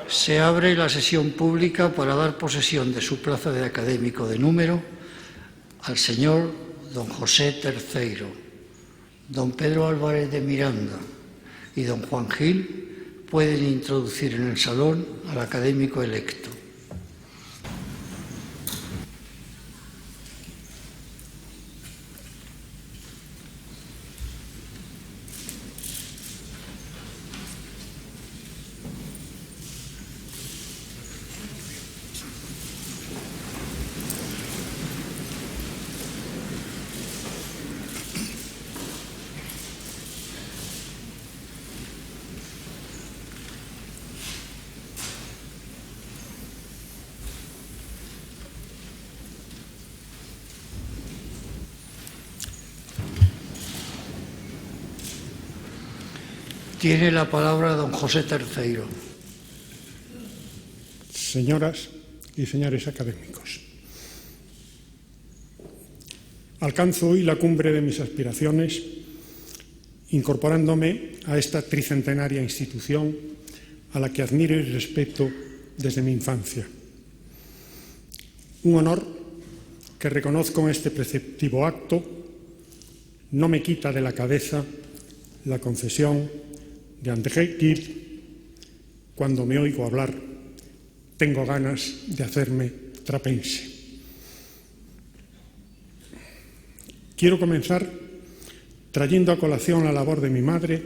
Se abre la sesión pública para dar posesión de su plaza de académico de número al señor don José Terceiro, don Pedro Álvarez de Miranda y don Juan Gil pueden introducir en el salón al académico electo. Tiene la palabra don José Terceiro. Señoras y señores académicos, alcanzo hoy la cumbre de mis aspiraciones incorporándome a esta tricentenaria institución a la que admiro y respeto desde mi infancia. Un honor que reconozco en este preceptivo acto no me quita de la cabeza la confesión de André Gide: cuando me oigo hablar, tengo ganas de hacerme trapense. Quiero comenzar trayendo a colación la labor de mi madre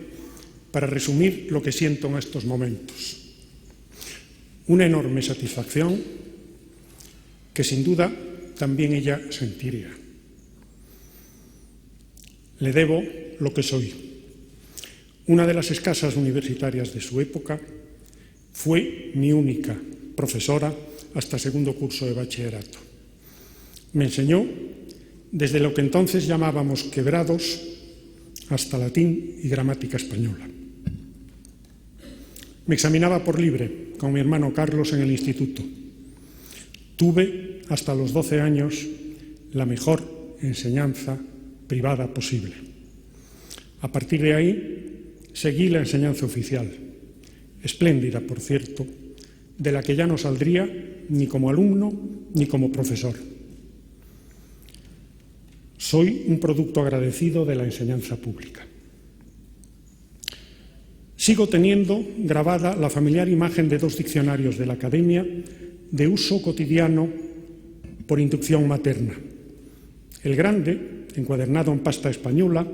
para resumir lo que siento en estos momentos. Una enorme satisfacción que sin duda también ella sentiría. Le debo lo que soy. Una de las escasas universitarias de su época, fue mi única profesora hasta segundo curso de bachillerato. Me enseñó desde lo que entonces llamábamos quebrados hasta latín y gramática española. Me examinaba por libre con mi hermano Carlos en el instituto. Tuve hasta los 12 años la mejor enseñanza privada posible. A partir de ahí seguí la enseñanza oficial, espléndida, por cierto, de la que ya no saldría ni como alumno ni como profesor. Soy un producto agradecido de la enseñanza pública. Sigo teniendo grabada la familiar imagen de dos diccionarios de la Academia de uso cotidiano por inducción materna. El grande, encuadernado en pasta española,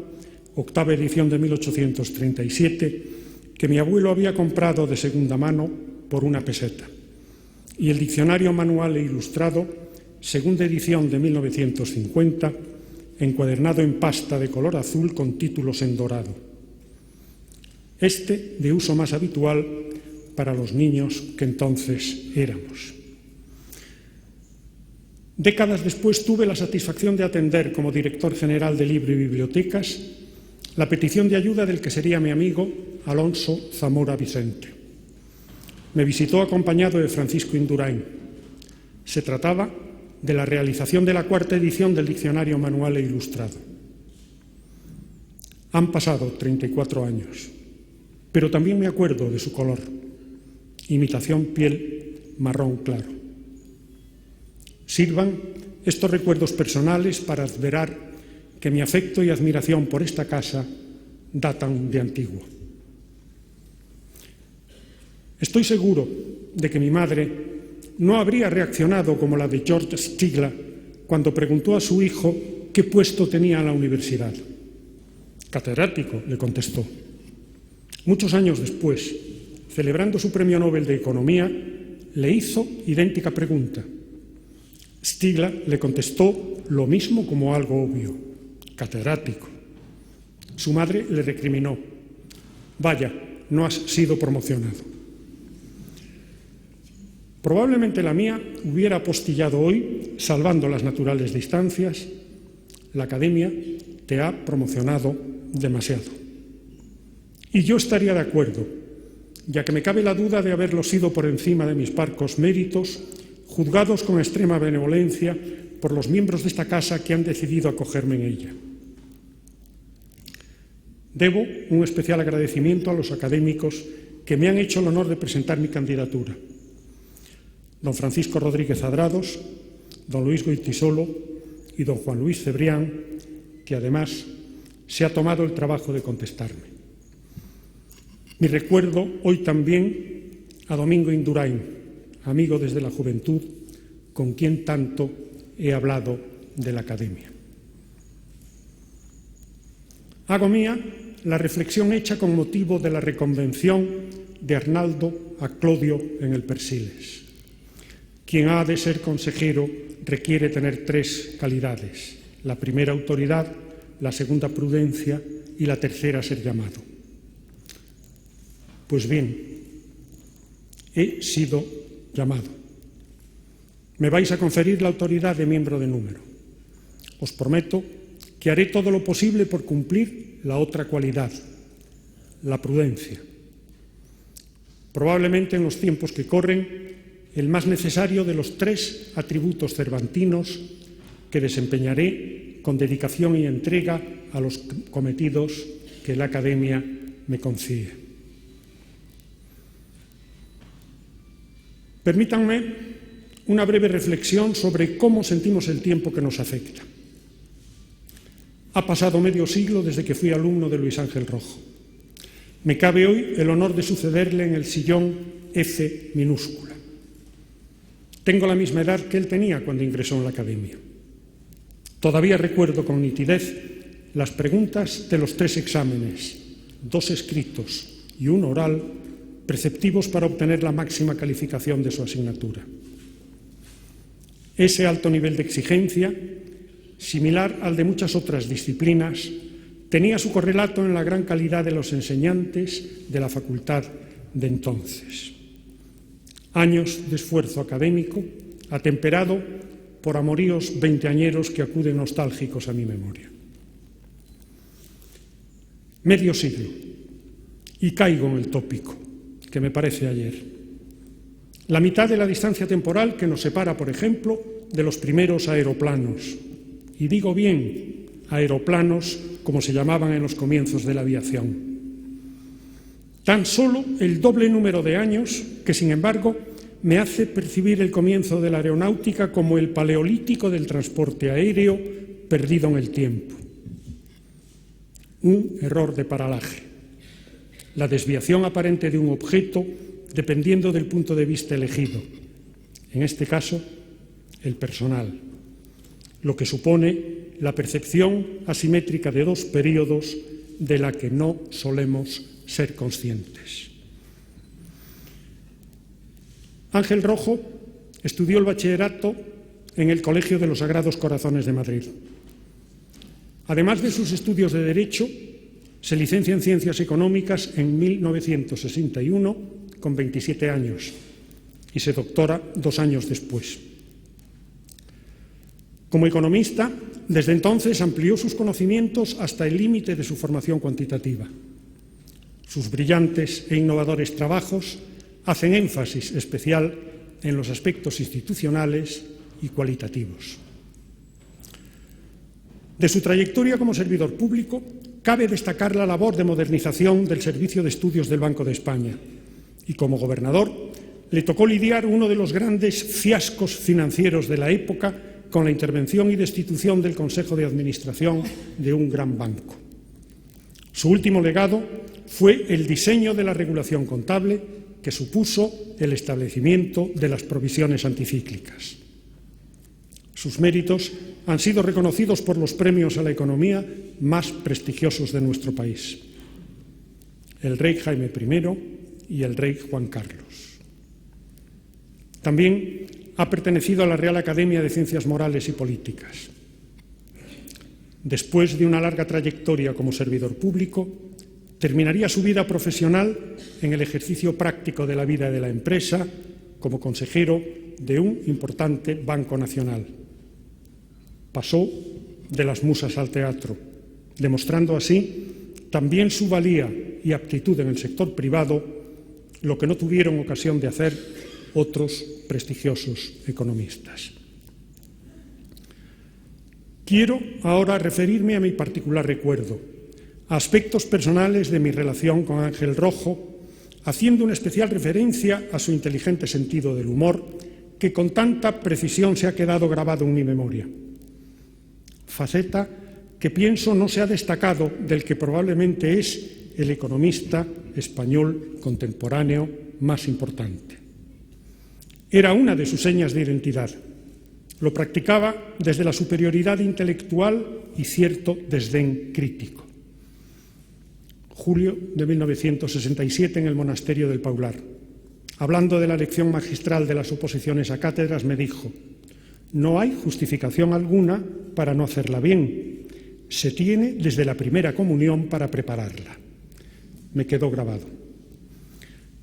octava edición de 1837, que mi abuelo había comprado de segunda mano por 1 peseta, y el diccionario manual e ilustrado, segunda edición de 1950, encuadernado en pasta de color azul con títulos en dorado. Este de uso más habitual para los niños que entonces éramos. Décadas después tuve la satisfacción de atender como director general de Libro y Bibliotecas la petición de ayuda del que sería mi amigo Alonso Zamora Vicente. Me visitó acompañado de Francisco Indurain. Se trataba de la realización de la 4ª edición del Diccionario Manual e Ilustrado. Han pasado 34 años, pero también me acuerdo de su color, imitación piel marrón claro. Sirvan estos recuerdos personales para adverar que mi afecto y admiración por esta casa datan de antiguo. Estoy seguro de que mi madre no habría reaccionado como la de George Stigler cuando preguntó a su hijo qué puesto tenía en la universidad. Catedrático, le contestó. Muchos años después, celebrando su premio Nobel de Economía, le hizo idéntica pregunta. Stigler le contestó lo mismo como algo obvio: catedrático. Su madre le recriminó: vaya, no has sido promocionado. Probablemente la mía hubiera apostillado hoy, salvando las naturales distancias: la Academia te ha promocionado demasiado. Y yo estaría de acuerdo, ya que me cabe la duda de haberlo sido por encima de mis parcos méritos, juzgados con extrema benevolencia por los miembros de esta casa que han decidido acogerme en ella. Debo un especial agradecimiento a los académicos que me han hecho el honor de presentar mi candidatura. Don Francisco Rodríguez Adrados, don Luis Goytisolo y don Juan Luis Cebrián, que además se ha tomado el trabajo de contestarme. Mi recuerdo hoy también a Domingo Indurain, amigo desde la juventud, con quien tanto he hablado de la academia. Hago mía la reflexión hecha con motivo de la reconvención de Arnaldo a Clodio en el Persiles. Quien ha de ser consejero requiere tener 3 calidades: la primera, autoridad; la segunda, prudencia; y la tercera, ser llamado. Pues bien, he sido llamado. Me vais a conferir la autoridad de miembro de número. Os prometo que haré todo lo posible por cumplir la otra cualidad, la prudencia. Probablemente en los tiempos que corren, el más necesario de los 3 atributos cervantinos que desempeñaré con dedicación y entrega a los cometidos que la Academia me confíe. Permítanme una breve reflexión sobre cómo sentimos el tiempo que nos afecta. Ha pasado medio siglo desde que fui alumno de Luis Ángel Rojo. Me cabe hoy el honor de sucederle en el sillón F minúscula. Tengo la misma edad que él tenía cuando ingresó en la Academia. Todavía recuerdo con nitidez las preguntas de los 3 exámenes, 2 escritos y 1 oral, preceptivos para obtener la máxima calificación de su asignatura. Ese alto nivel de exigencia, similar al de muchas otras disciplinas, tenía su correlato en la gran calidad de los enseñantes de la facultad de entonces. Años de esfuerzo académico, atemperado por amoríos veinteañeros que acuden nostálgicos a mi memoria. Medio siglo, y caigo en el tópico, que me parece ayer. La mitad de la distancia temporal que nos separa, por ejemplo, de los primeros aeroplanos. Y digo bien, aeroplanos como se llamaban en los comienzos de la aviación. Tan solo el doble número de años que, sin embargo, me hace percibir el comienzo de la aeronáutica como el paleolítico del transporte aéreo perdido en el tiempo. Un error de paralaje. La desviación aparente de un objeto dependiendo del punto de vista elegido. En este caso, el personal. Lo que supone la percepción asimétrica de 2 períodos de la que no solemos ser conscientes. Ángel Rojo estudió el bachillerato en el Colegio de los Sagrados Corazones de Madrid. Además de sus estudios de Derecho, se licencia en Ciencias Económicas en 1961 con 27 años y se doctora 2 años después. Como economista, desde entonces amplió sus conocimientos hasta el límite de su formación cuantitativa. Sus brillantes e innovadores trabajos hacen énfasis especial en los aspectos institucionales y cualitativos. De su trayectoria como servidor público, cabe destacar la labor de modernización del Servicio de Estudios del Banco de España y, como gobernador, le tocó lidiar uno de los grandes fiascos financieros de la época con la intervención y destitución del Consejo de Administración de un gran banco. Su último legado fue el diseño de la regulación contable que supuso el establecimiento de las provisiones anticíclicas. Sus méritos han sido reconocidos por los premios a la economía más prestigiosos de nuestro país, el rey Jaime I y el rey Juan Carlos. También ha pertenecido a la Real Academia de Ciencias Morales y Políticas. Después de una larga trayectoria como servidor público, terminaría su vida profesional en el ejercicio práctico de la vida de la empresa como consejero de un importante banco nacional. Pasó de las musas al teatro, demostrando así también su valía y aptitud en el sector privado, lo que no tuvieron ocasión de hacer otros prestigiosos economistas. Quiero ahora referirme a mi particular recuerdo, a aspectos personales de mi relación con Ángel Rojo, haciendo una especial referencia a su inteligente sentido del humor, que con tanta precisión se ha quedado grabado en mi memoria. Faceta que pienso no se ha destacado del que probablemente es el economista español contemporáneo más importante. Era una de sus señas de identidad. Lo practicaba desde la superioridad intelectual y cierto desdén crítico. Julio de 1967, en el monasterio del Paular. Hablando de la lección magistral de las oposiciones a cátedras, me dijo: no hay justificación alguna para no hacerla bien. Se tiene desde la primera comunión para prepararla. Me quedó grabado.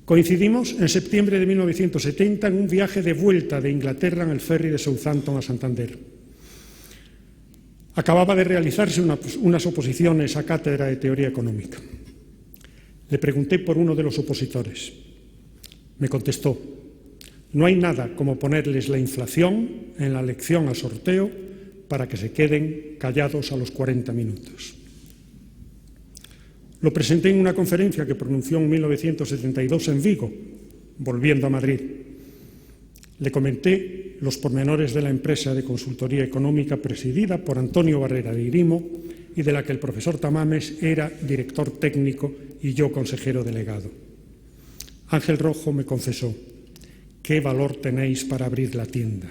Coincidimos en septiembre de 1970 en un viaje de vuelta de Inglaterra en el ferry de Southampton a Santander. Acababa de realizarse unas oposiciones a cátedra de teoría económica. Le pregunté por uno de los opositores. Me contestó: no hay nada como ponerles la inflación en la lección a sorteo para que se queden callados a los 40 minutos. Lo presenté en una conferencia que pronunció en 1972 en Vigo, volviendo a Madrid. Le comenté los pormenores de la empresa de consultoría económica presidida por Antonio Barrera de Irimo y de la que el profesor Tamames era director técnico y yo consejero delegado. Ángel Rojo me confesó: ¿qué valor tenéis para abrir la tienda?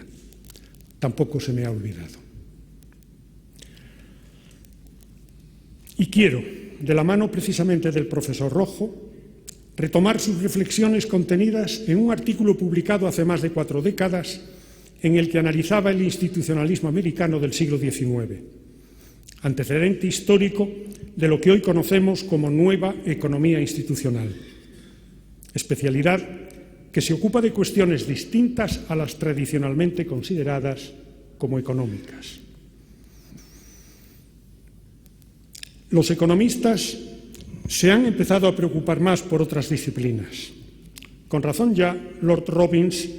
Tampoco se me ha olvidado. Y quiero, de la mano precisamente del profesor Rojo, retomar sus reflexiones contenidas en un artículo publicado hace más de 4 décadas en el que analizaba el institucionalismo americano del siglo XIX, antecedente histórico de lo que hoy conocemos como nueva economía institucional, especialidad que se ocupa de cuestiones distintas a las tradicionalmente consideradas como económicas. Los economistas se han empezado a preocupar más por otras disciplinas. Con razón ya, Lord Robbins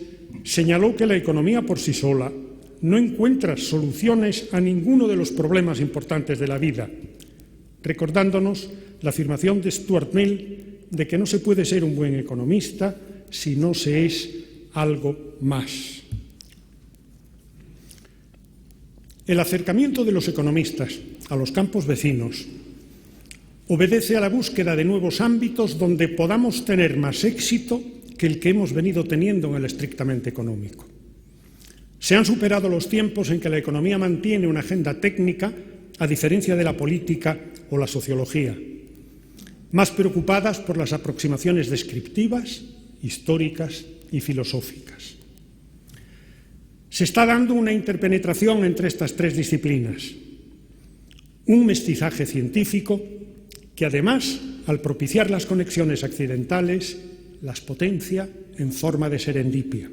señaló que la economía por sí sola no encuentra soluciones a ninguno de los problemas importantes de la vida, recordándonos la afirmación de Stuart Mill de que no se puede ser un buen economista si no se es algo más. El acercamiento de los economistas a los campos vecinos obedece a la búsqueda de nuevos ámbitos donde podamos tener más éxito que el que hemos venido teniendo en el estrictamente económico. Se han superado los tiempos en que la economía mantiene una agenda técnica, a diferencia de la política o la sociología, más preocupadas por las aproximaciones descriptivas, históricas y filosóficas. Se está dando una interpenetración entre estas 3 disciplinas, un mestizaje científico que además, al propiciar las conexiones accidentales, las potencia en forma de serendipia.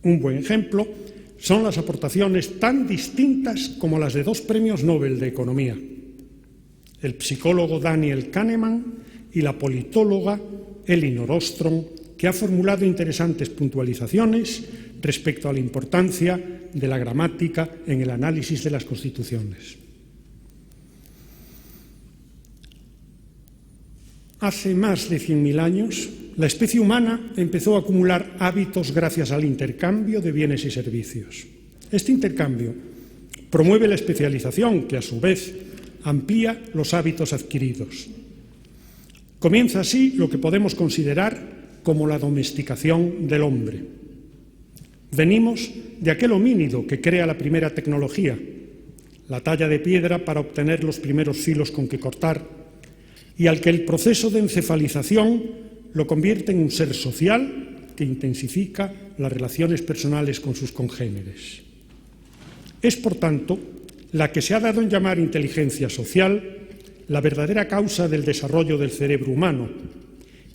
Un buen ejemplo son las aportaciones tan distintas como las de 2 premios Nobel de Economía, el psicólogo Daniel Kahneman y la politóloga Elinor Ostrom, que ha formulado interesantes puntualizaciones respecto a la importancia de la gramática en el análisis de las constituciones. Hace más de 100.000 años, la especie humana empezó a acumular hábitos gracias al intercambio de bienes y servicios. Este intercambio promueve la especialización, que a su vez amplía los hábitos adquiridos. Comienza así lo que podemos considerar como la domesticación del hombre. Venimos de aquel homínido que crea la primera tecnología, la talla de piedra para obtener los primeros filos con que cortar, y al que el proceso de encefalización lo convierte en un ser social que intensifica las relaciones personales con sus congéneres. Es, por tanto, la que se ha dado en llamar inteligencia social la verdadera causa del desarrollo del cerebro humano,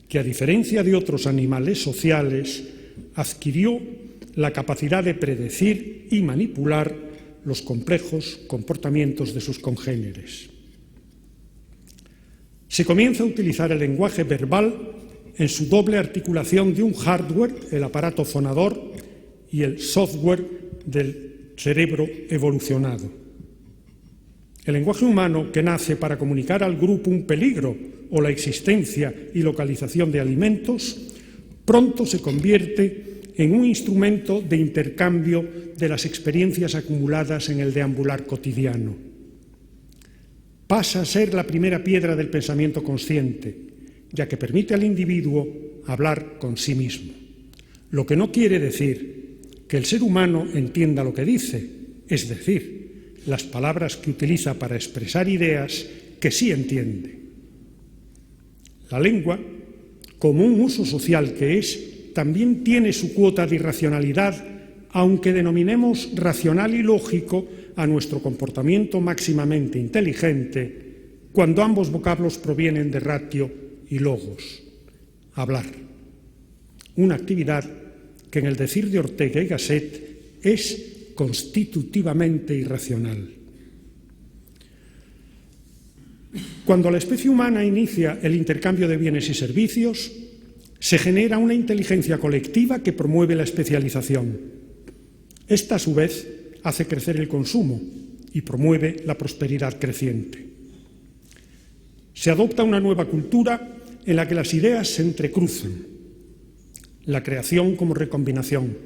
que, a diferencia de otros animales sociales, adquirió la capacidad de predecir y manipular los complejos comportamientos de sus congéneres. Se comienza a utilizar el lenguaje verbal en su doble articulación de un hardware, el aparato fonador, y el software del cerebro evolucionado. El lenguaje humano, que nace para comunicar al grupo un peligro o la existencia y localización de alimentos, pronto se convierte en un instrumento de intercambio de las experiencias acumuladas en el deambular cotidiano. Pasa a ser la primera piedra del pensamiento consciente, ya que permite al individuo hablar con sí mismo. Lo que no quiere decir que el ser humano entienda lo que dice, es decir, las palabras que utiliza para expresar ideas que sí entiende. La lengua, como un uso social que es, también tiene su cuota de irracionalidad, aunque denominemos racional y lógico a nuestro comportamiento máximamente inteligente, cuando ambos vocablos provienen de ratio y logos, hablar. Una actividad que en el decir de Ortega y Gasset es constitutivamente irracional. Cuando la especie humana inicia el intercambio de bienes y servicios, se genera una inteligencia colectiva que promueve la especialización. Esta, a su vez, hace crecer el consumo y promueve la prosperidad creciente. Se adopta una nueva cultura en la que las ideas se entrecruzan. La creación como recombinación,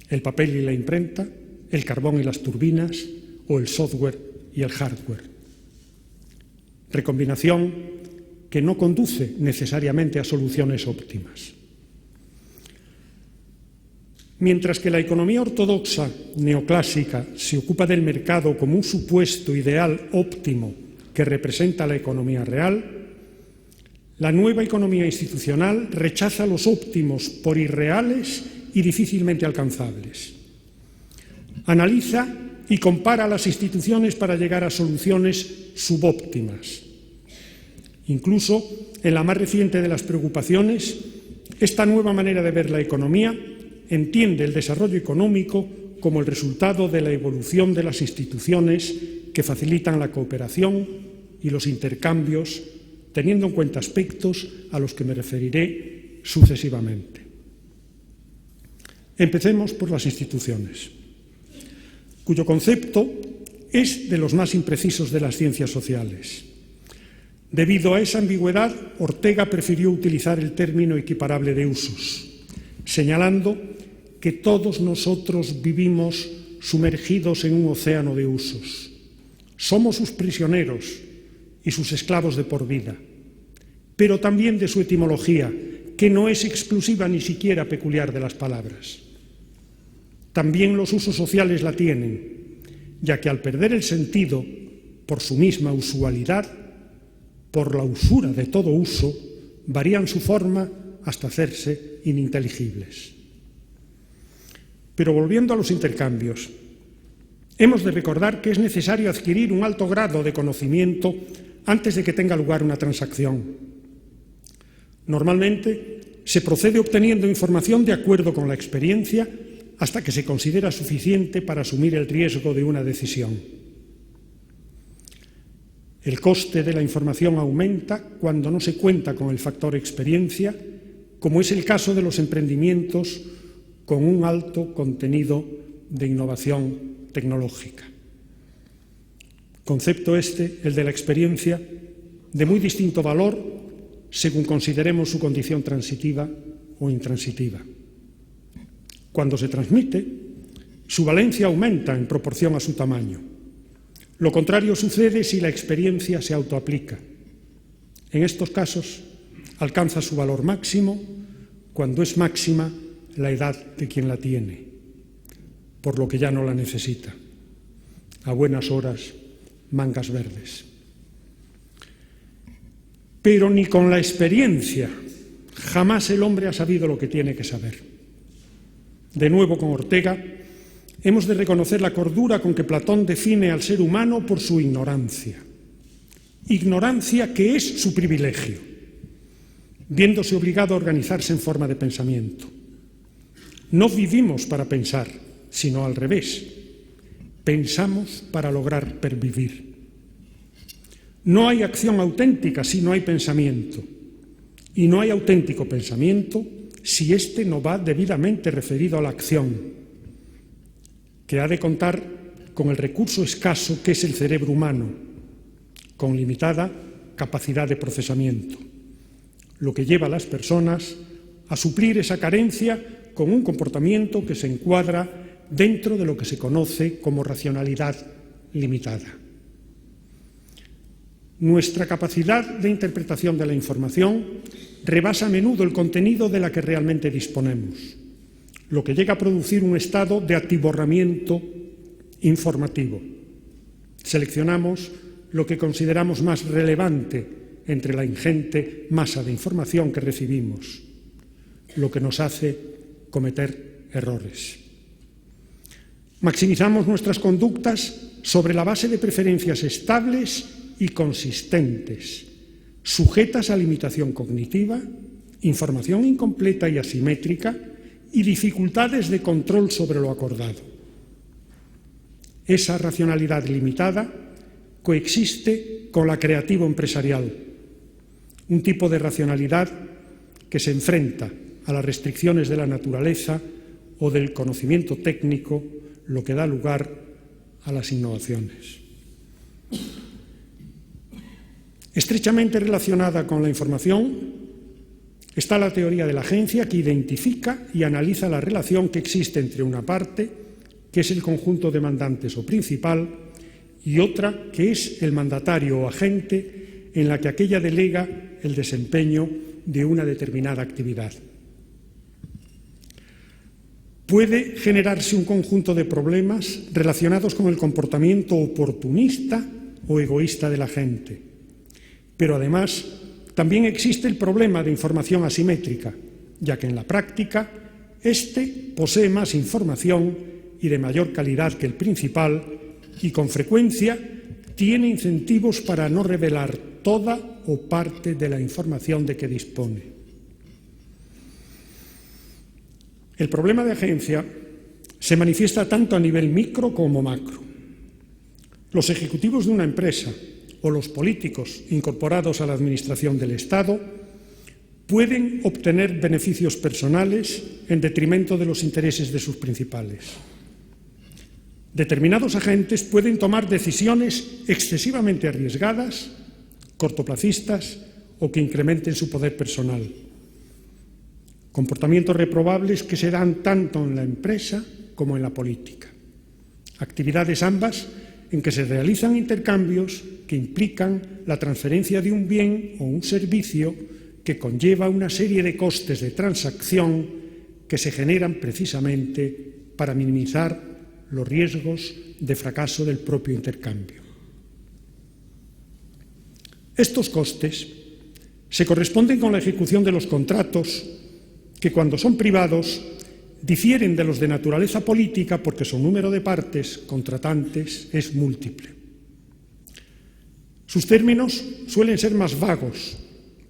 el papel y la imprenta, el carbón y las turbinas, o el software y el hardware. Recombinación que no conduce necesariamente a soluciones óptimas. Mientras que la economía ortodoxa neoclásica se ocupa del mercado como un supuesto ideal óptimo que representa la economía real, la nueva economía institucional rechaza los óptimos por irreales y difícilmente alcanzables. Analiza y compara las instituciones para llegar a soluciones subóptimas. Incluso en la más reciente de las preocupaciones, esta nueva manera de ver la economía entiende el desarrollo económico como el resultado de la evolución de las instituciones que facilitan la cooperación y los intercambios, teniendo en cuenta aspectos a los que me referiré sucesivamente. Empecemos por las instituciones, cuyo concepto es de los más imprecisos de las ciencias sociales. Debido a esa ambigüedad, Ortega prefirió utilizar el término equiparable de usos, señalando que todos nosotros vivimos sumergidos en un océano de usos. Somos sus prisioneros y sus esclavos de por vida, pero también de su etimología, que no es exclusiva ni siquiera peculiar de las palabras. También los usos sociales la tienen, ya que al perder el sentido por su misma usualidad, por la usura de todo uso, varían su forma hasta hacerse ininteligibles. Pero volviendo a los intercambios, hemos de recordar que es necesario adquirir un alto grado de conocimiento antes de que tenga lugar una transacción. Normalmente se procede obteniendo información de acuerdo con la experiencia hasta que se considera suficiente para asumir el riesgo de una decisión. El coste de la información aumenta cuando no se cuenta con el factor experiencia, como es el caso de los emprendimientos con un alto contenido de innovación tecnológica. Concepto este, el de la experiencia, de muy distinto valor según consideremos su condición transitiva o intransitiva. Cuando se transmite, su valencia aumenta en proporción a su tamaño. Lo contrario sucede si la experiencia se autoaplica. En estos casos, alcanza su valor máximo cuando es máxima la edad de quien la tiene, por lo que ya no la necesita. A buenas horas, mangas verdes. Pero ni con la experiencia jamás el hombre ha sabido lo que tiene que saber. De nuevo con Ortega, hemos de reconocer la cordura con que Platón define al ser humano por su ignorancia. Ignorancia que es su privilegio, viéndose obligado a organizarse en forma de pensamiento. No vivimos para pensar, sino al revés. Pensamos para lograr pervivir. No hay acción auténtica si no hay pensamiento, y no hay auténtico pensamiento si éste no va debidamente referido a la acción, que ha de contar con el recurso escaso que es el cerebro humano, con limitada capacidad de procesamiento, lo que lleva a las personas a suplir esa carencia con un comportamiento que se encuadra dentro de lo que se conoce como racionalidad limitada. Nuestra capacidad de interpretación de la información rebasa a menudo el contenido de la que realmente disponemos, lo que llega a producir un estado de atiborramiento informativo. Seleccionamos lo que consideramos más relevante entre la ingente masa de información que recibimos, lo que nos hace cometer errores. Maximizamos nuestras conductas sobre la base de preferencias estables y consistentes, sujetas a limitación cognitiva, información incompleta y asimétrica y dificultades de control sobre lo acordado. Esa racionalidad limitada coexiste con la creativa empresarial, un tipo de racionalidad que se enfrenta a las restricciones de la naturaleza o del conocimiento técnico, lo que da lugar a las innovaciones. Estrechamente relacionada con la información está la teoría de la agencia, que identifica y analiza la relación que existe entre una parte, que es el conjunto demandantes o principal, y otra, que es el mandatario o agente, en la que aquella delega el desempeño de una determinada actividad. Puede generarse un conjunto de problemas relacionados con el comportamiento oportunista o egoísta de la gente. Pero además también existe el problema de información asimétrica, ya que en la práctica éste posee más información y de mayor calidad que el principal y con frecuencia tiene incentivos para no revelar toda o parte de la información de que dispone. El problema de agencia se manifiesta tanto a nivel micro como macro. Los ejecutivos de una empresa o los políticos incorporados a la administración del Estado pueden obtener beneficios personales en detrimento de los intereses de sus principales. Determinados agentes pueden tomar decisiones excesivamente arriesgadas, cortoplacistas o que incrementen su poder personal. Comportamientos reprobables que se dan tanto en la empresa como en la política. Actividades ambas en que se realizan intercambios que implican la transferencia de un bien o un servicio que conlleva una serie de costes de transacción que se generan precisamente para minimizar los riesgos de fracaso del propio intercambio. Estos costes se corresponden con la ejecución de los contratos que, cuando son privados, difieren de los de naturaleza política porque su número de partes contratantes es múltiple. Sus términos suelen ser más vagos,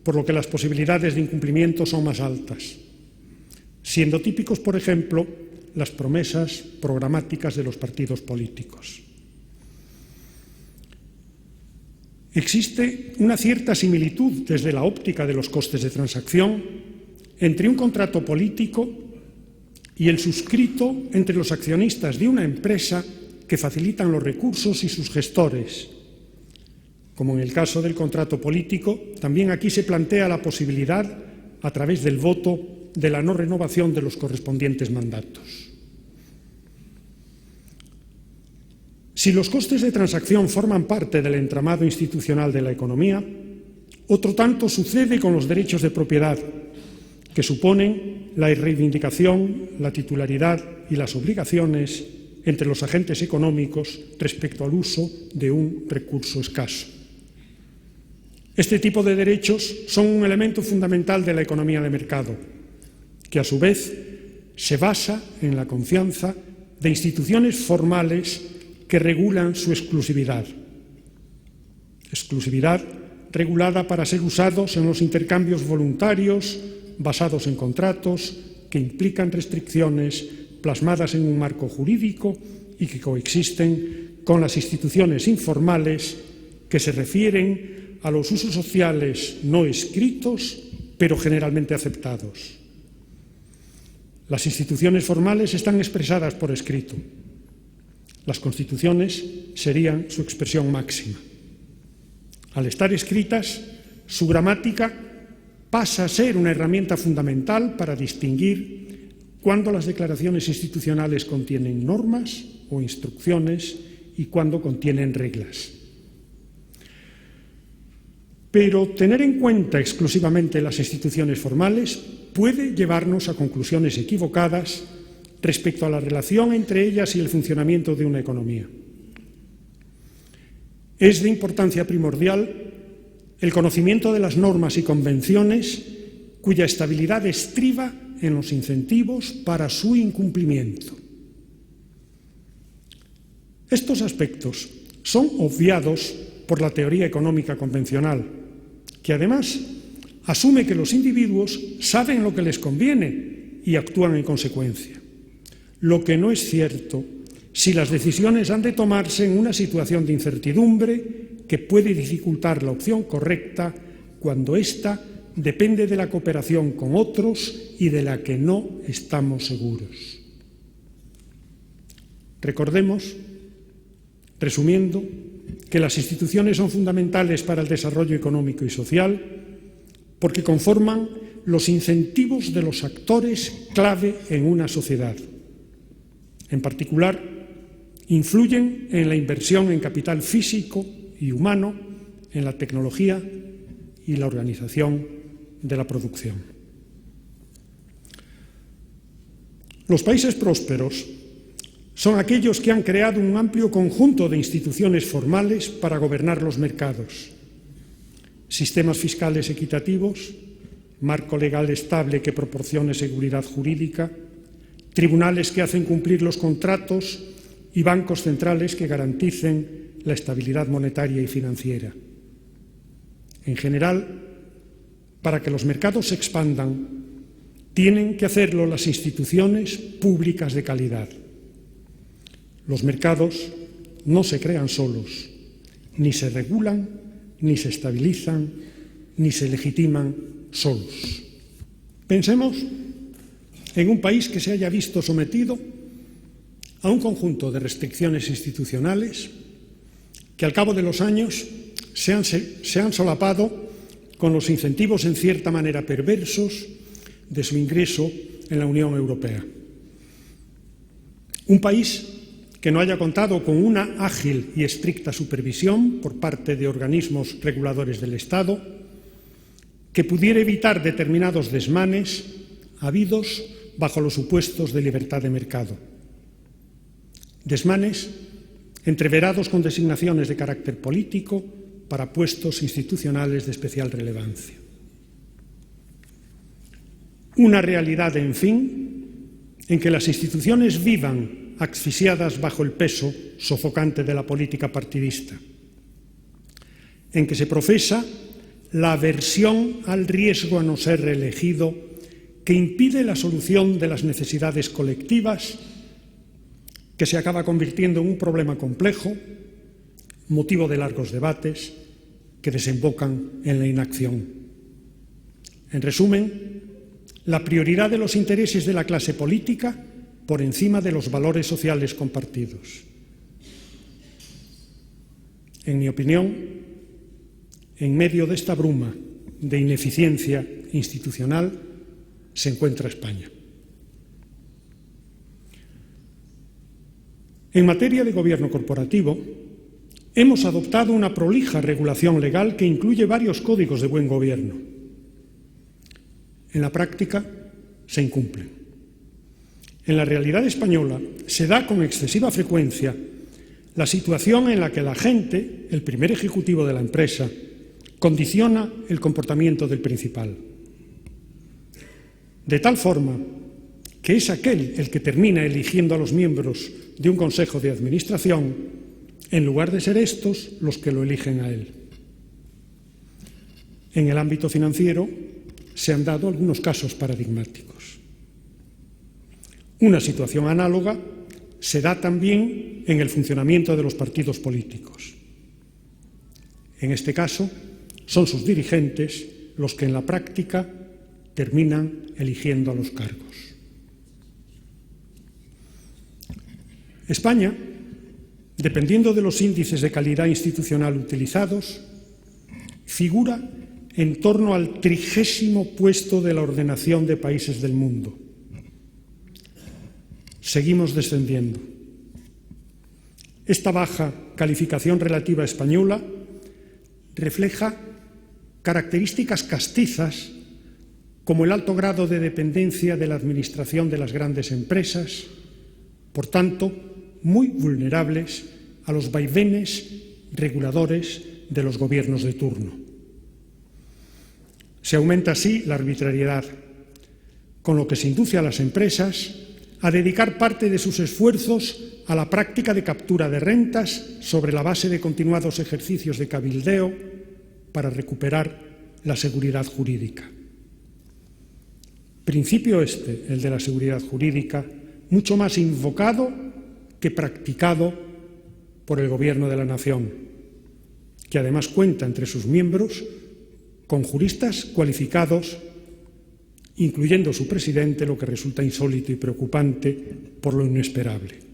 por lo que las posibilidades de incumplimiento son más altas, siendo típicos, por ejemplo, las promesas programáticas de los partidos políticos. Existe una cierta similitud desde la óptica de los costes de transacción entre un contrato político y el suscrito entre los accionistas de una empresa que facilitan los recursos y sus gestores. Como en el caso del contrato político, también aquí se plantea la posibilidad, a través del voto, de la no renovación de los correspondientes mandatos. Si los costes de transacción forman parte del entramado institucional de la economía, otro tanto sucede con los derechos de propiedad, que suponen la reivindicación, la titularidad y las obligaciones entre los agentes económicos respecto al uso de un recurso escaso. Este tipo de derechos son un elemento fundamental de la economía de mercado, que a su vez se basa en la confianza de instituciones formales que regulan su exclusividad. Exclusividad regulada para ser usados en los intercambios voluntarios basados en contratos que implican restricciones plasmadas en un marco jurídico y que coexisten con las instituciones informales que se refieren a los usos sociales no escritos, pero generalmente aceptados. Las instituciones formales están expresadas por escrito. Las constituciones serían su expresión máxima. Al estar escritas, su gramática pasa a ser una herramienta fundamental para distinguir cuándo las declaraciones institucionales contienen normas o instrucciones y cuándo contienen reglas. Pero tener en cuenta exclusivamente las instituciones formales puede llevarnos a conclusiones equivocadas respecto a la relación entre ellas y el funcionamiento de una economía. Es de importancia primordial el conocimiento de las normas y convenciones cuya estabilidad estriba en los incentivos para su incumplimiento. Estos aspectos son obviados por la teoría económica convencional, que además asume que los individuos saben lo que les conviene y actúan en consecuencia. Lo que no es cierto si las decisiones han de tomarse en una situación de incertidumbre que puede dificultar la opción correcta cuando ésta depende de la cooperación con otros y de la que no estamos seguros. Recordemos, resumiendo, que las instituciones son fundamentales para el desarrollo económico y social porque conforman los incentivos de los actores clave en una sociedad. En particular, influyen en la inversión en capital físico y humano, en la tecnología y la organización de la producción. Los países prósperos son aquellos que han creado un amplio conjunto de instituciones formales para gobernar los mercados, sistemas fiscales equitativos, marco legal estable que proporcione seguridad jurídica, tribunales que hacen cumplir los contratos y bancos centrales que garanticen la estabilidad monetaria y financiera. En general, para que los mercados se expandan, tienen que hacerlo las instituciones públicas de calidad. Los mercados no se crean solos, ni se regulan, ni se estabilizan, ni se legitiman solos. Pensemos en un país que se haya visto sometido a un conjunto de restricciones institucionales que al cabo de los años se han solapado con los incentivos en cierta manera perversos de su ingreso en la Unión Europea. Un país que no haya contado con una ágil y estricta supervisión por parte de organismos reguladores del Estado, que pudiera evitar determinados desmanes habidos bajo los supuestos de libertad de mercado. Desmanes entreverados con designaciones de carácter político para puestos institucionales de especial relevancia. Una realidad, en fin, en que las instituciones vivan asfixiadas bajo el peso sofocante de la política partidista, en que se profesa la aversión al riesgo a no ser reelegido que impide la solución de las necesidades colectivas, que se acaba convirtiendo en un problema complejo, motivo de largos debates que desembocan en la inacción. En resumen, la prioridad de los intereses de la clase política por encima de los valores sociales compartidos. En mi opinión, en medio de esta bruma de ineficiencia institucional se encuentra España. En materia de gobierno corporativo, hemos adoptado una prolija regulación legal que incluye varios códigos de buen gobierno. En la práctica, se incumplen. En la realidad española se da con excesiva frecuencia la situación en la que la gente, el primer ejecutivo de la empresa, condiciona el comportamiento del principal. De tal forma que es aquel el que termina eligiendo a los miembros de un consejo de administración, en lugar de ser estos los que lo eligen a él. En el ámbito financiero se han dado algunos casos paradigmáticos. Una situación análoga se da también en el funcionamiento de los partidos políticos. En este caso, son sus dirigentes los que en la práctica terminan eligiendo a los cargos. España dependiendo de los índices de calidad institucional utilizados, figura en torno al 30º puesto de la ordenación de países del mundo. Seguimos descendiendo. Esta baja calificación relativa española refleja características castizas como el alto grado de dependencia de la administración de las grandes empresas, por tanto, muy vulnerables a los vaivenes reguladores de los gobiernos de turno. Se aumenta así la arbitrariedad, con lo que se induce a las empresas a dedicar parte de sus esfuerzos a la práctica de captura de rentas sobre la base de continuados ejercicios de cabildeo para recuperar la seguridad jurídica. Principio este, el de la seguridad jurídica, mucho más invocado que practicado por el Gobierno de la Nación, que además cuenta entre sus miembros con juristas cualificados, incluyendo su presidente, lo que resulta insólito y preocupante por lo inesperable.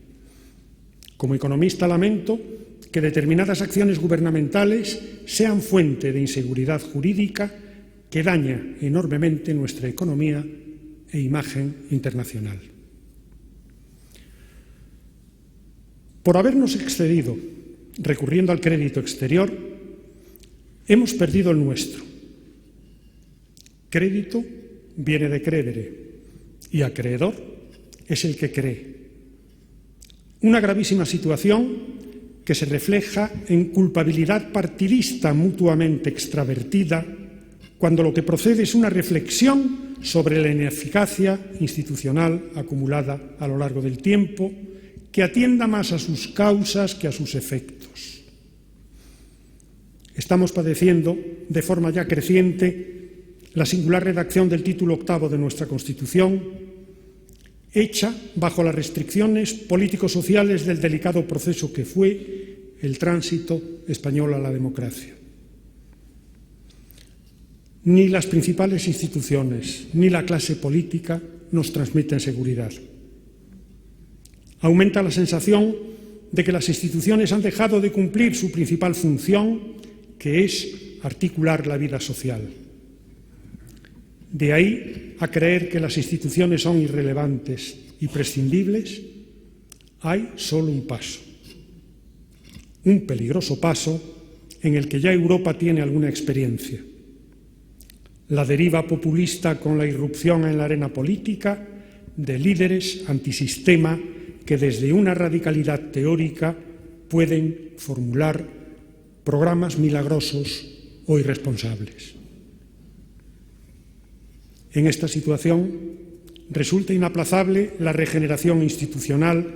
Como economista lamento que determinadas acciones gubernamentales sean fuente de inseguridad jurídica que daña enormemente nuestra economía e imagen internacional. Por habernos excedido recurriendo al crédito exterior, hemos perdido el nuestro. Crédito viene de credere y acreedor es el que cree. Una gravísima situación que se refleja en culpabilidad partidista mutuamente extravertida cuando lo que procede es una reflexión sobre la ineficacia institucional acumulada a lo largo del tiempo que atienda más a sus causas que a sus efectos. Estamos padeciendo de forma ya creciente la singular redacción del título 8º de nuestra Constitución, hecha bajo las restricciones político-sociales del delicado proceso que fue el tránsito español a la democracia. Ni las principales instituciones ni la clase política nos transmiten seguridad. Aumenta la sensación de que las instituciones han dejado de cumplir su principal función, que es articular la vida social. De ahí a creer que las instituciones son irrelevantes y prescindibles, hay solo un paso. Un peligroso paso en el que ya Europa tiene alguna experiencia. La deriva populista con la irrupción en la arena política de líderes antisistema que desde una radicalidad teórica pueden formular programas milagrosos o irresponsables. En esta situación resulta inaplazable la regeneración institucional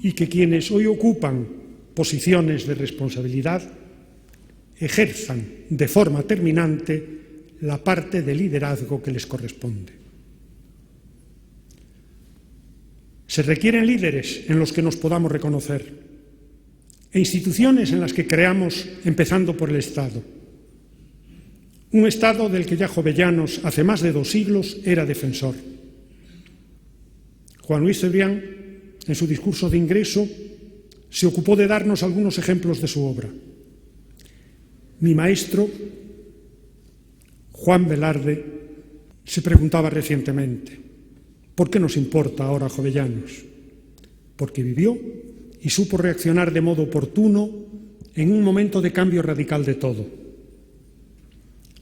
y que quienes hoy ocupan posiciones de responsabilidad ejerzan de forma terminante la parte de liderazgo que les corresponde. Se requieren líderes en los que nos podamos reconocer e instituciones en las que creamos, empezando por el Estado. Un Estado del que ya Jovellanos, hace más de 2 siglos, era defensor. Juan Luis Cebrián, en su discurso de ingreso, se ocupó de darnos algunos ejemplos de su obra. Mi maestro, Juan Velarde, se preguntaba recientemente: ¿por qué nos importa ahora Jovellanos? Porque vivió y supo reaccionar de modo oportuno en un momento de cambio radical de todo.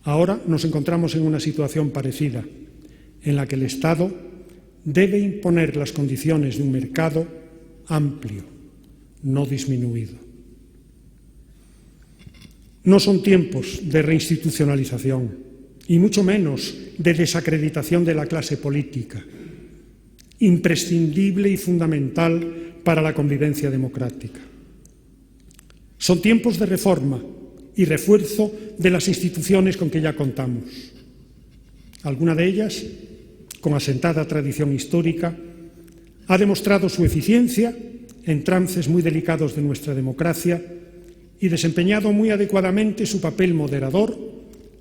Ahora nos encontramos en una situación parecida, en la que el Estado debe imponer las condiciones de un mercado amplio, no disminuido. No son tiempos de reinstitucionalización, y mucho menos de desacreditación de la clase política, imprescindible y fundamental para la convivencia democrática. Son tiempos de reforma y refuerzo de las instituciones con que ya contamos. Alguna de ellas, con asentada tradición histórica, ha demostrado su eficiencia en trances muy delicados de nuestra democracia y desempeñado muy adecuadamente su papel moderador,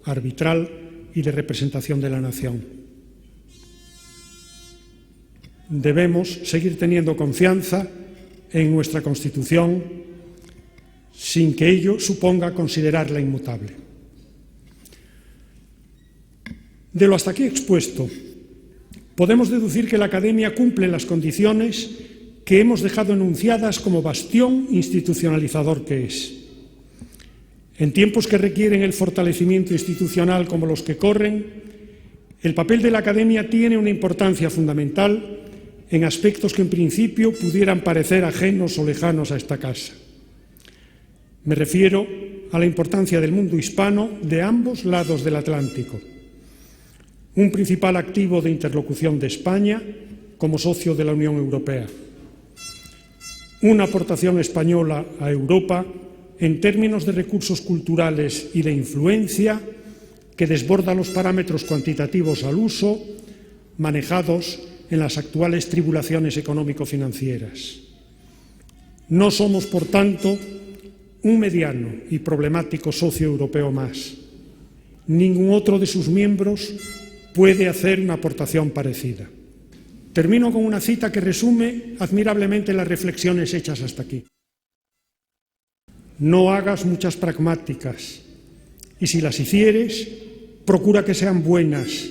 arbitral y de representación de la nación. Debemos seguir teniendo confianza en nuestra Constitución sin que ello suponga considerarla inmutable. De lo hasta aquí expuesto, podemos deducir que la Academia cumple las condiciones que hemos dejado enunciadas como bastión institucionalizador que es. En tiempos que requieren el fortalecimiento institucional como los que corren, el papel de la Academia tiene una importancia fundamental en aspectos que en principio pudieran parecer ajenos o lejanos a esta casa. Me refiero a la importancia del mundo hispano de ambos lados del Atlántico, un principal activo de interlocución de España como socio de la Unión Europea, una aportación española a Europa en términos de recursos culturales y de influencia que desborda los parámetros cuantitativos al uso manejados en las actuales tribulaciones económico-financieras. No somos, por tanto, un mediano y problemático socio europeo más. Ningún otro de sus miembros puede hacer una aportación parecida. Termino con una cita que resume admirablemente las reflexiones hechas hasta aquí. No hagas muchas pragmáticas, y si las hicieres, procura que sean buenas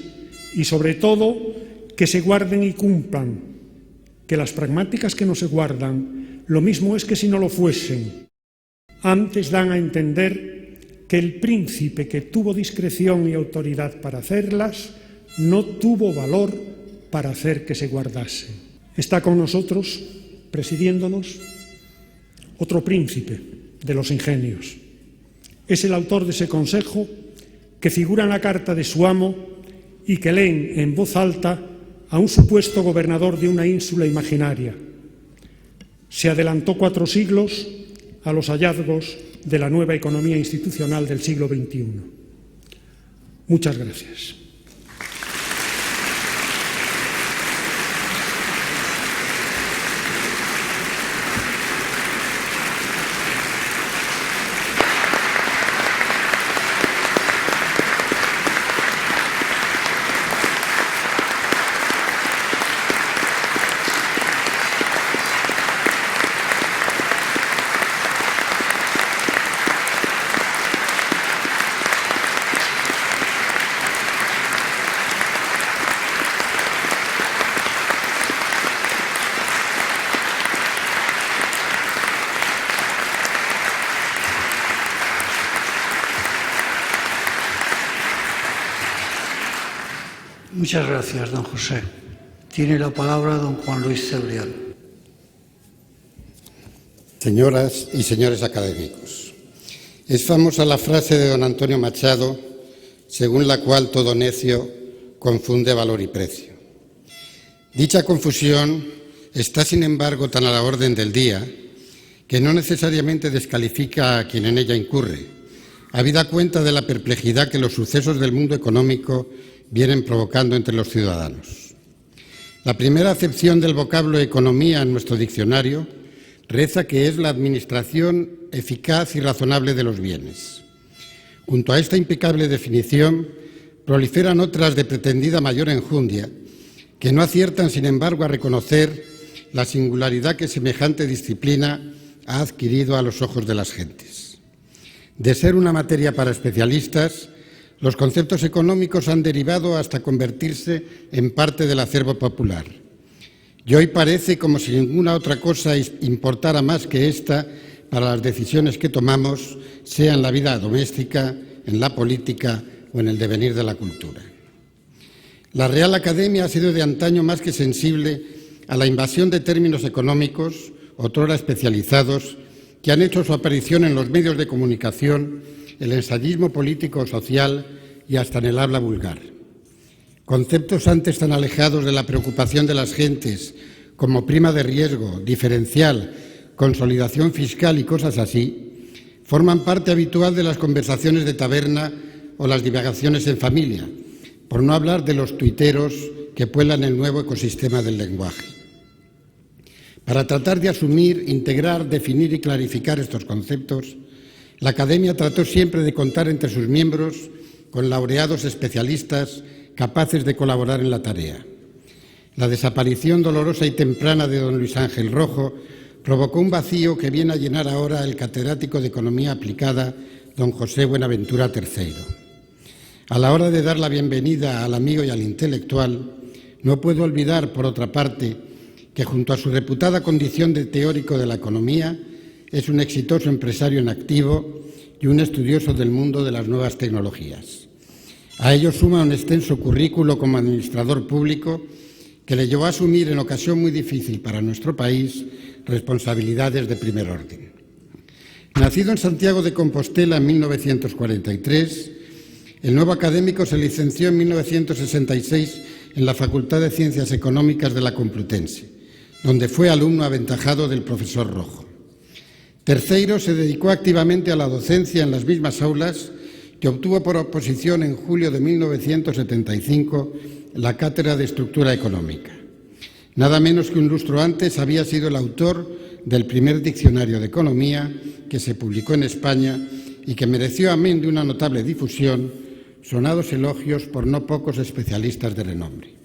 y, sobre todo, que se guarden y cumplan, que las pragmáticas que no se guardan, lo mismo es que si no lo fuesen. Antes dan a entender que el príncipe que tuvo discreción y autoridad para hacerlas, no tuvo valor para hacer que se guardasen. Está con nosotros, presidiéndonos, otro príncipe de los ingenios. Es el autor de ese consejo que figura en la carta de su amo y que leen en voz alta a un supuesto gobernador de una ínsula imaginaria. Se adelantó 4 siglos a los hallazgos de la nueva economía institucional del siglo XXI. Muchas gracias. Muchas gracias, don José. Tiene la palabra don Juan Luis Cebrián. Señoras y señores académicos, es famosa la frase de don Antonio Machado, según la cual todo necio confunde valor y precio. Dicha confusión está, sin embargo, tan a la orden del día que no necesariamente descalifica a quien en ella incurre, habida cuenta de la perplejidad que los sucesos del mundo económico vienen provocando entre los ciudadanos. La primera acepción del vocablo economía en nuestro diccionario reza que es la administración eficaz y razonable de los bienes. Junto a esta impecable definición proliferan otras de pretendida mayor enjundia que no aciertan, sin embargo, a reconocer la singularidad que semejante disciplina ha adquirido a los ojos de las gentes. De ser una materia para especialistas, los conceptos económicos han derivado hasta convertirse en parte del acervo popular. Y hoy parece como si ninguna otra cosa importara más que esta para las decisiones que tomamos, sea en la vida doméstica, en la política o en el devenir de la cultura. La Real Academia ha sido de antaño más que sensible a la invasión de términos económicos, otrora especializados, que han hecho su aparición en los medios de comunicación, el ensayismo político o social y hasta en el habla vulgar. Conceptos antes tan alejados de la preocupación de las gentes como prima de riesgo, diferencial, consolidación fiscal y cosas así, forman parte habitual de las conversaciones de taberna o las divagaciones en familia, por no hablar de los tuiteros que pueblan el nuevo ecosistema del lenguaje. Para tratar de asumir, integrar, definir y clarificar estos conceptos, la Academia trató siempre de contar entre sus miembros con laureados especialistas capaces de colaborar en la tarea. La desaparición dolorosa y temprana de don Luis Ángel Rojo provocó un vacío que viene a llenar ahora el catedrático de Economía Aplicada, don José Buenaventura III. A la hora de dar la bienvenida al amigo y al intelectual, no puedo olvidar, por otra parte, que junto a su reputada condición de teórico de la economía, es un exitoso empresario en activo y un estudioso del mundo de las nuevas tecnologías. A ello suma un extenso currículo como administrador público que le llevó a asumir, en ocasión muy difícil para nuestro país, responsabilidades de primer orden. Nacido en Santiago de Compostela en 1943, el nuevo académico se licenció en 1966 en la Facultad de Ciencias Económicas de la Complutense, donde fue alumno aventajado del profesor Rojo. Terceiro se dedicó activamente a la docencia en las mismas aulas y obtuvo por oposición en julio de 1975 la cátedra de Estructura Económica. Nada menos que un lustro antes había sido el autor del primer diccionario de economía que se publicó en España y que mereció, amén de una notable difusión, sonados elogios por no pocos especialistas de renombre.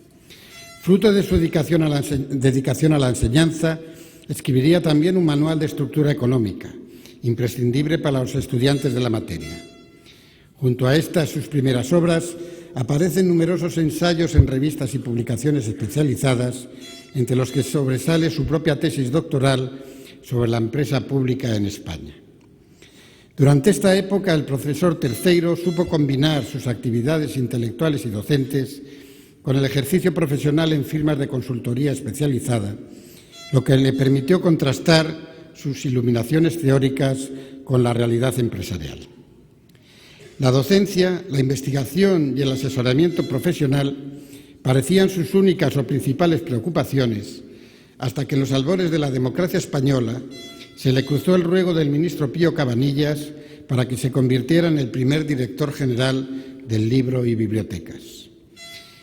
Fruto de su dedicación a la enseñanza, escribiría también un manual de estructura económica, imprescindible para los estudiantes de la materia. Junto a estas sus primeras obras, aparecen numerosos ensayos en revistas y publicaciones especializadas, entre los que sobresale su propia tesis doctoral sobre la empresa pública en España. Durante esta época, el profesor Terceiro supo combinar sus actividades intelectuales y docentes con el ejercicio profesional en firmas de consultoría especializada, lo que le permitió contrastar sus iluminaciones teóricas con la realidad empresarial. La docencia, la investigación y el asesoramiento profesional parecían sus únicas o principales preocupaciones, hasta que en los albores de la democracia española se le cruzó el ruego del ministro Pío Cabanillas para que se convirtiera en el primer director general del Libro y Bibliotecas.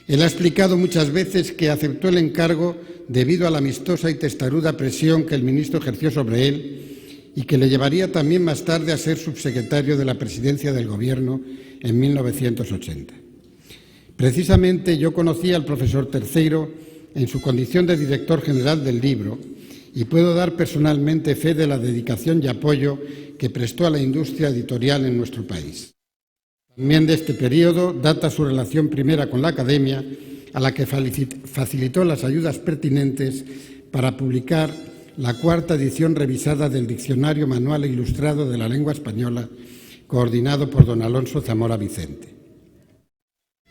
Él ha explicado muchas veces que aceptó el encargo debido a la amistosa y testaruda presión que el ministro ejerció sobre él y que le llevaría también más tarde a ser subsecretario de la presidencia del Gobierno en 1980. Precisamente yo conocí al profesor Terceiro en su condición de director general del Libro y puedo dar personalmente fe de la dedicación y apoyo que prestó a la industria editorial en nuestro país. También de este periodo data su relación primera con la Academia, a la que facilitó las ayudas pertinentes para publicar la cuarta edición revisada del Diccionario Manual e Ilustrado de la Lengua Española, coordinado por don Alonso Zamora Vicente.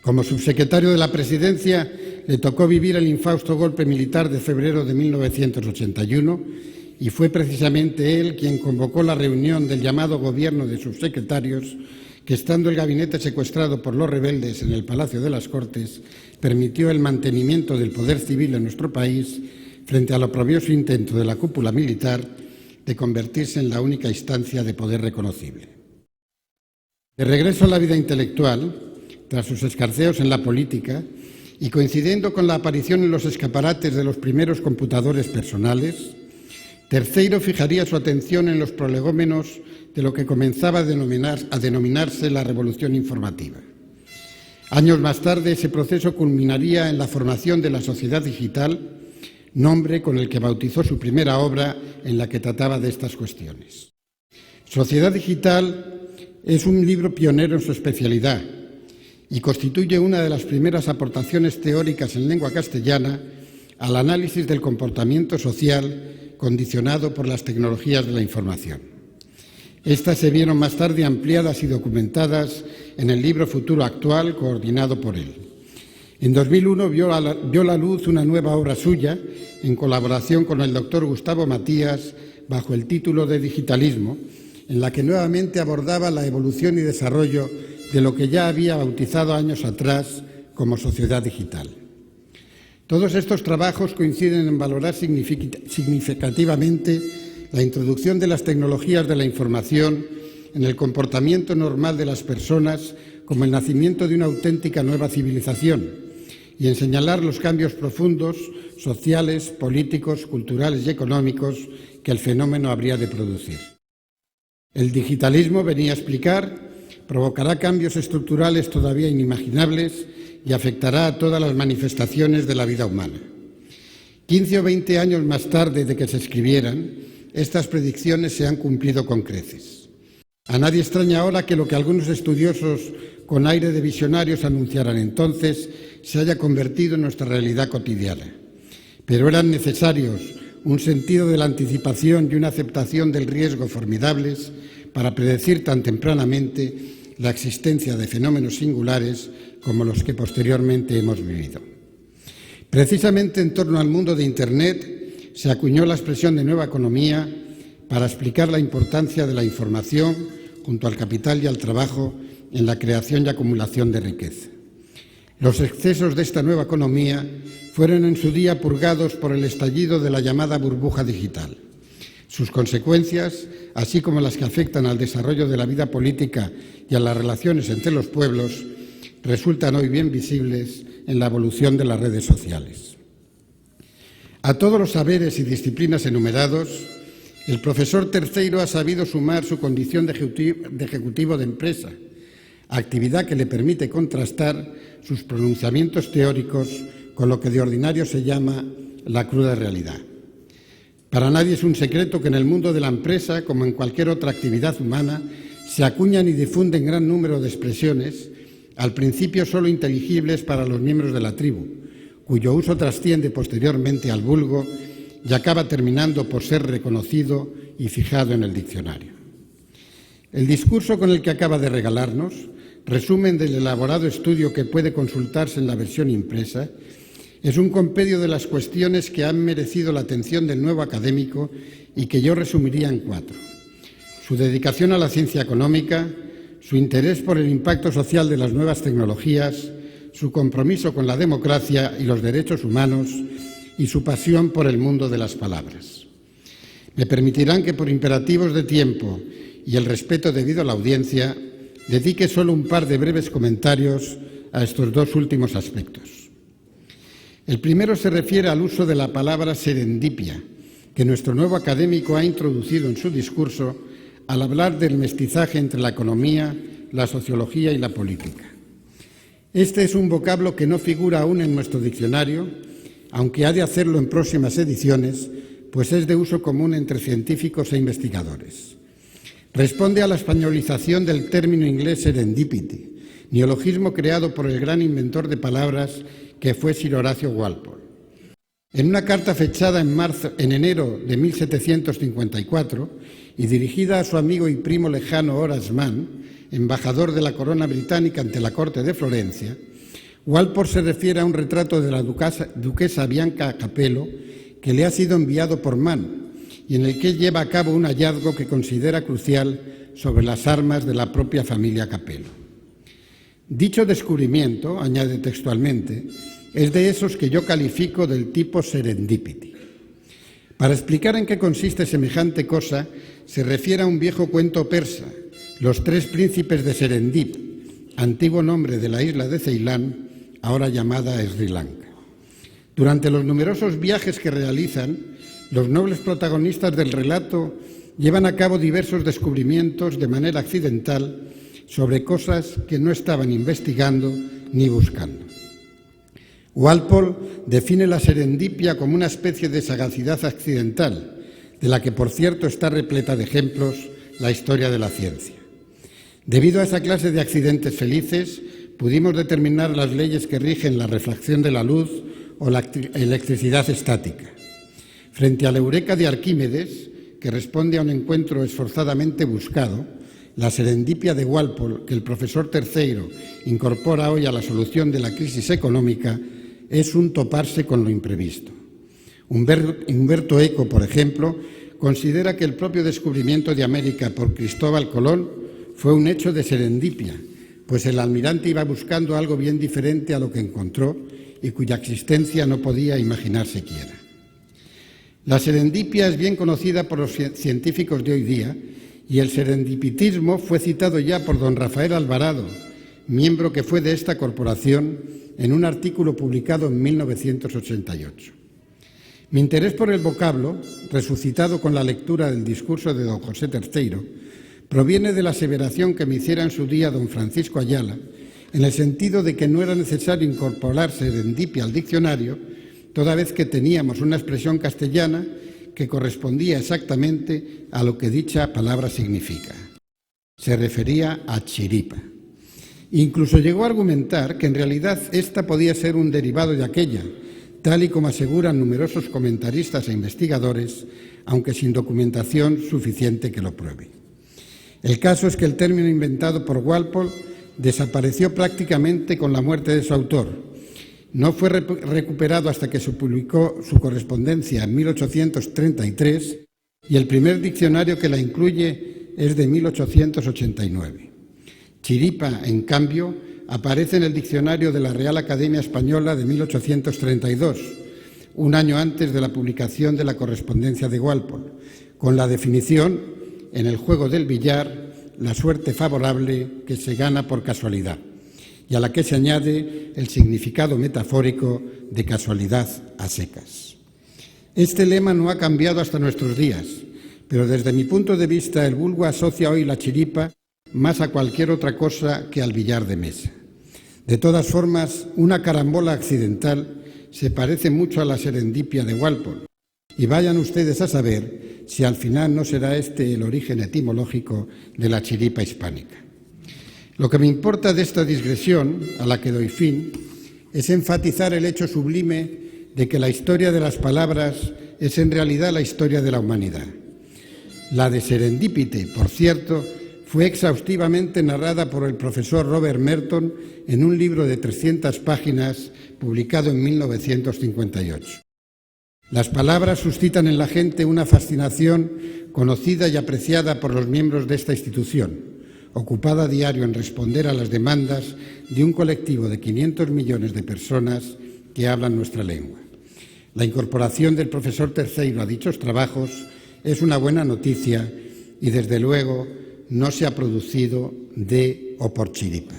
Como subsecretario de la Presidencia, le tocó vivir el infausto golpe militar de febrero de 1981 y fue precisamente él quien convocó la reunión del llamado Gobierno de Subsecretarios que, estando el gabinete secuestrado por los rebeldes en el Palacio de las Cortes, permitió el mantenimiento del poder civil en nuestro país frente al oprobioso intento de la cúpula militar de convertirse en la única instancia de poder reconocible. De regreso a la vida intelectual, tras sus escarceos en la política y coincidiendo con la aparición en los escaparates de los primeros computadores personales, Terceiro fijaría su atención en los prolegómenos de lo que comenzaba a denominarse la revolución informativa. Años más tarde, ese proceso culminaría en la formación de la Sociedad Digital, nombre con el que bautizó su primera obra en la que trataba de estas cuestiones. Sociedad Digital es un libro pionero en su especialidad y constituye una de las primeras aportaciones teóricas en lengua castellana al análisis del comportamiento social condicionado por las tecnologías de la información. Estas se vieron más tarde ampliadas y documentadas en el libro Futuro Actual, coordinado por él. En 2001 vio la luz una nueva obra suya, en colaboración con el doctor Gustavo Matías, bajo el título de Digitalismo, en la que nuevamente abordaba la evolución y desarrollo de lo que ya había bautizado años atrás como sociedad digital. Todos estos trabajos coinciden en valorar significativamente la introducción de las tecnologías de la información en el comportamiento normal de las personas como el nacimiento de una auténtica nueva civilización y en señalar los cambios profundos, sociales, políticos, culturales y económicos que el fenómeno habría de producir. El digitalismo, venía a explicar, provocará cambios estructurales todavía inimaginables y afectará a todas las manifestaciones de la vida humana. 15 o 20 años más tarde de que se escribieran, estas predicciones se han cumplido con creces. A nadie extraña ahora que lo que algunos estudiosos con aire de visionarios anunciaran entonces se haya convertido en nuestra realidad cotidiana. Pero eran necesarios un sentido de la anticipación y una aceptación del riesgo formidables para predecir tan tempranamente la existencia de fenómenos singulares como los que posteriormente hemos vivido. Precisamente en torno al mundo de Internet se acuñó la expresión de nueva economía para explicar la importancia de la información junto al capital y al trabajo en la creación y acumulación de riqueza. Los excesos de esta nueva economía fueron en su día purgados por el estallido de la llamada burbuja digital. Sus consecuencias, así como las que afectan al desarrollo de la vida política y a las relaciones entre los pueblos, resultan hoy bien visibles en la evolución de las redes sociales. A todos los saberes y disciplinas enumerados, el profesor Terceiro ha sabido sumar su condición de ejecutivo de empresa, actividad que le permite contrastar sus pronunciamientos teóricos con lo que de ordinario se llama la cruda realidad. Para nadie es un secreto que en el mundo de la empresa, como en cualquier otra actividad humana, se acuñan y difunden gran número de expresiones, al principio solo inteligibles para los miembros de la tribu, cuyo uso trasciende posteriormente al vulgo y acaba terminando por ser reconocido y fijado en el diccionario. El discurso con el que acaba de regalarnos, resumen del elaborado estudio que puede consultarse en la versión impresa, es un compendio de las cuestiones que han merecido la atención del nuevo académico y que yo resumiría en 4. Su dedicación a la ciencia económica, su interés por el impacto social de las nuevas tecnologías, su compromiso con la democracia y los derechos humanos y su pasión por el mundo de las palabras. Me permitirán que por imperativos de tiempo y el respeto debido a la audiencia, dedique solo un par de breves comentarios a estos dos últimos aspectos. El primero se refiere al uso de la palabra serendipia, que nuestro nuevo académico ha introducido en su discurso al hablar del mestizaje entre la economía, la sociología y la política. Este es un vocablo que no figura aún en nuestro diccionario, aunque ha de hacerlo en próximas ediciones, pues es de uso común entre científicos e investigadores. Responde a la españolización del término inglés serendipity, neologismo creado por el gran inventor de palabras que fue Sir Horacio Walpole. En una carta fechada en enero de 1754 y dirigida a su amigo y primo lejano Horace Mann, embajador de la corona británica ante la corte de Florencia, Walpole se refiere a un retrato de la duquesa Bianca Capello que le ha sido enviado por Mann y en el que lleva a cabo un hallazgo que considera crucial sobre las armas de la propia familia Capello. Dicho descubrimiento, añade textualmente, es de esos que yo califico del tipo serendipity. Para explicar en qué consiste semejante cosa, se refiere a un viejo cuento persa, Los tres príncipes de Serendip, antiguo nombre de la isla de Ceilán, ahora llamada Sri Lanka. Durante los numerosos viajes que realizan, los nobles protagonistas del relato llevan a cabo diversos descubrimientos de manera accidental sobre cosas que no estaban investigando ni buscando. Walpole define la serendipia como una especie de sagacidad accidental, de la que, por cierto, está repleta de ejemplos la historia de la ciencia. Debido a esa clase de accidentes felices, pudimos determinar las leyes que rigen la refracción de la luz o la electricidad estática. Frente a la eureka de Arquímedes, que responde a un encuentro esforzadamente buscado, la serendipia de Walpole, que el profesor Terceiro incorpora hoy a la solución de la crisis económica, es un toparse con lo imprevisto. Humberto Eco, por ejemplo, considera que el propio descubrimiento de América por Cristóbal Colón fue un hecho de serendipia, pues el almirante iba buscando algo bien diferente a lo que encontró y cuya existencia no podía imaginar siquiera. La serendipia es bien conocida por los científicos de hoy día y el serendipitismo fue citado ya por don Rafael Alvarado, miembro que fue de esta corporación, en un artículo publicado en 1988. Mi interés por el vocablo, resucitado con la lectura del discurso de don José Terceiro, proviene de la aseveración que me hiciera en su día don Francisco Ayala, en el sentido de que no era necesario incorporar serendipia al diccionario, toda vez que teníamos una expresión castellana que correspondía exactamente a lo que dicha palabra significa. Se refería a chiripa. Incluso llegó a argumentar que en realidad esta podía ser un derivado de aquella, tal y como aseguran numerosos comentaristas e investigadores, aunque sin documentación suficiente que lo pruebe. El caso es que el término inventado por Walpole desapareció prácticamente con la muerte de su autor. No fue recuperado hasta que se publicó su correspondencia en 1833 y el primer diccionario que la incluye es de 1889. Chiripa, en cambio, aparece en el diccionario de la Real Academia Española de 1832, un año antes de la publicación de la correspondencia de Walpole, con la definición, en el juego del billar, la suerte favorable que se gana por casualidad, y a la que se añade el significado metafórico de casualidad a secas. Este lema no ha cambiado hasta nuestros días, pero desde mi punto de vista el vulgo asocia hoy la chiripa más a cualquier otra cosa que al billar de mesa. De todas formas, una carambola accidental se parece mucho a la serendipia de Walpole, y vayan ustedes a saber si al final no será este el origen etimológico de la chiripa hispánica. Lo que me importa de esta digresión, a la que doy fin, es enfatizar el hecho sublime de que la historia de las palabras es en realidad la historia de la humanidad. La de Serendipity, por cierto, fue exhaustivamente narrada por el profesor Robert Merton en un libro de 300 páginas publicado en 1958. Las palabras suscitan en la gente una fascinación conocida y apreciada por los miembros de esta institución, ocupada a diario en responder a las demandas de un colectivo de 500 millones de personas que hablan nuestra lengua. La incorporación del profesor Terceiro a dichos trabajos es una buena noticia y, desde luego, no se ha producido de o por chiripa.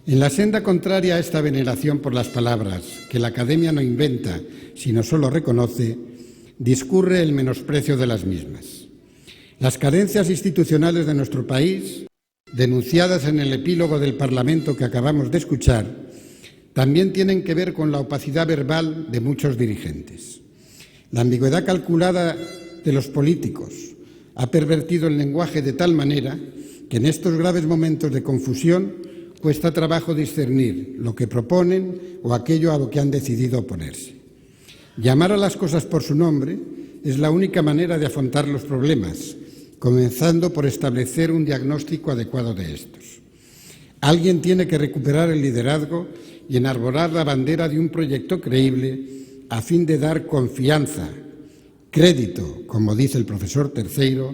En la senda contraria a esta veneración por las palabras, que la Academia no inventa, sino solo reconoce, discurre el menosprecio de las mismas. Las carencias institucionales de nuestro país, denunciadas en el epílogo del Parlamento que acabamos de escuchar, también tienen que ver con la opacidad verbal de muchos dirigentes. La ambigüedad calculada de los políticos ha pervertido el lenguaje de tal manera que en estos graves momentos de confusión cuesta trabajo discernir lo que proponen o aquello a lo que han decidido oponerse. Llamar a las cosas por su nombre es la única manera de afrontar los problemas, comenzando por establecer un diagnóstico adecuado de estos. Alguien tiene que recuperar el liderazgo y enarbolar la bandera de un proyecto creíble a fin de dar confianza, crédito, como dice el profesor Terceiro,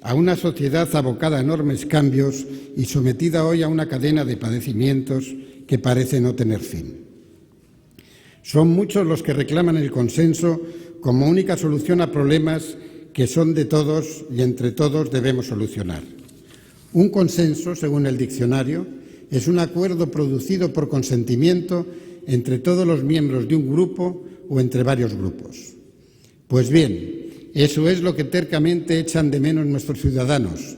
a una sociedad abocada a enormes cambios y sometida hoy a una cadena de padecimientos que parece no tener fin. Son muchos los que reclaman el consenso como única solución a problemas que son de todos y entre todos debemos solucionar. Un consenso, según el diccionario, es un acuerdo producido por consentimiento entre todos los miembros de un grupo o entre varios grupos. Pues bien, eso es lo que tercamente echan de menos nuestros ciudadanos,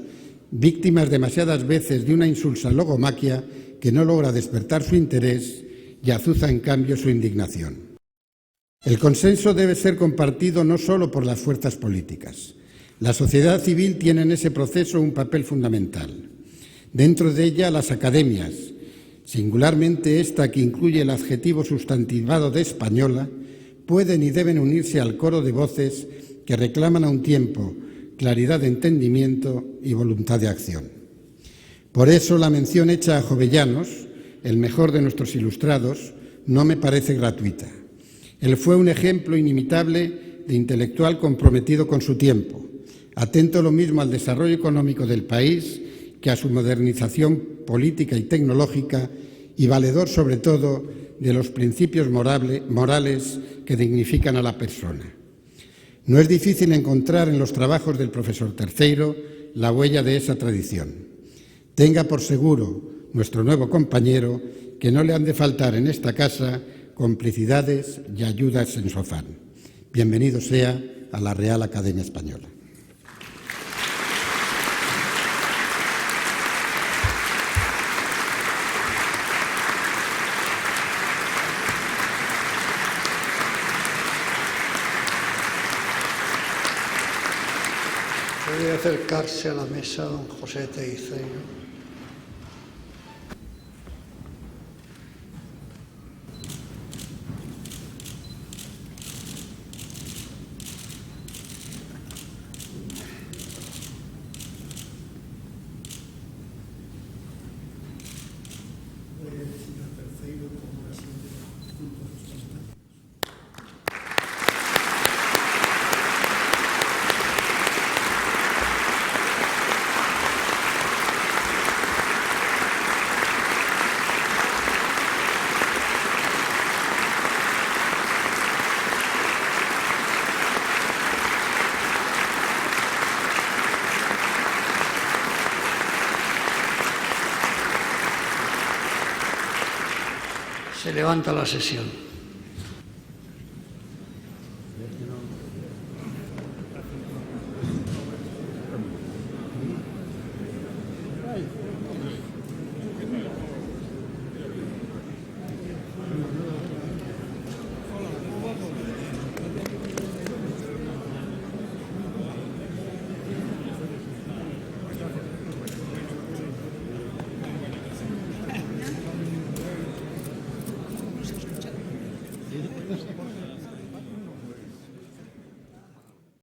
víctimas demasiadas veces de una insulsa logomaquia que no logra despertar su interés y azuza en cambio su indignación. El consenso debe ser compartido no solo por las fuerzas políticas. La sociedad civil tiene en ese proceso un papel fundamental. Dentro de ella, las academias, singularmente esta que incluye el adjetivo sustantivado de española, pueden y deben unirse al coro de voces que reclaman a un tiempo claridad de entendimiento y voluntad de acción. Por eso la mención hecha a Jovellanos, el mejor de nuestros ilustrados, no me parece gratuita. Él fue un ejemplo inimitable de intelectual comprometido con su tiempo, atento lo mismo al desarrollo económico del país que a su modernización política y tecnológica, y valedor sobre todo de los principios morales que dignifican a la persona. No es difícil encontrar en los trabajos del profesor Terceiro la huella de esa tradición. Tenga por seguro nuestro nuevo compañero que no le han de faltar en esta casa complicidades y ayudas en su afán. Bienvenido sea a la Real Academia Española. Puede acercarse a la mesa don José Teiceiro. Se levanta la sesión.